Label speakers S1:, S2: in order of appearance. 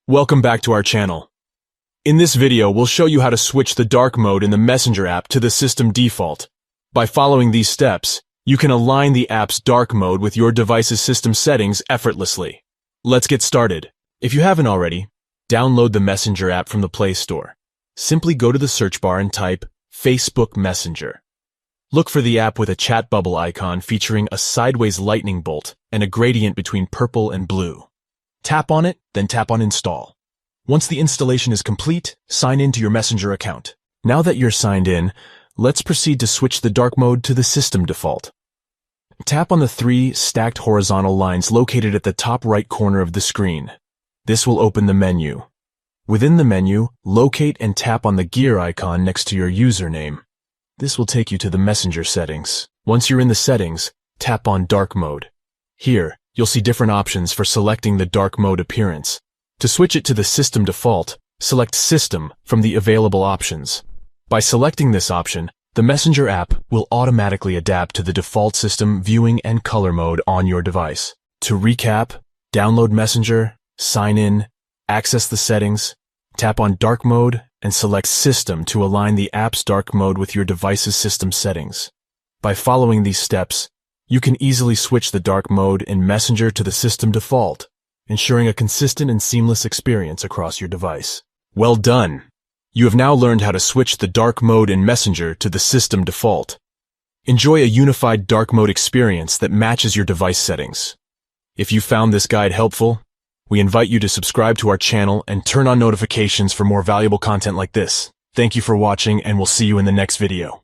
S1: Welcome back to our channel. In this video, we'll show you how to switch the dark mode in the Messenger app to the system default. By following these steps, you can align the app's dark mode with your device's system settings effortlessly. Let's get started. If you haven't already, download the Messenger app from the Play Store. Simply go to the search bar and type Facebook Messenger. Look for the app with a chat bubble icon featuring a sideways lightning bolt and a gradient between purple and blue. Tap on it, then tap on Install. Once the installation is complete, sign in to your Messenger account. Now that you're signed in, let's proceed to switch the dark mode to the system default. Tap on the three stacked horizontal lines located at the top right corner of the screen. This will open the menu. Within the menu, locate and tap on the gear icon next to your username. This will take you to the Messenger settings. Once you're in the settings, tap on Dark Mode. Here, you'll see different options for selecting the dark mode appearance. To switch it to the system default, select System from the available options. By selecting this option, the Messenger app will automatically adapt to the default system viewing and color mode on your device. To recap, download Messenger, sign in, access the settings, tap on Dark Mode, and select System to align the app's dark mode with your device's system settings. By following these steps, you can easily switch the dark mode in Messenger to the system default, ensuring a consistent and seamless experience across your device. Well done! You have now learned how to switch the dark mode in Messenger to the system default. Enjoy a unified dark mode experience that matches your device settings. If you found this guide helpful, we invite you to subscribe to our channel and turn on notifications for more valuable content like this. Thank you for watching, and we'll see you in the next video.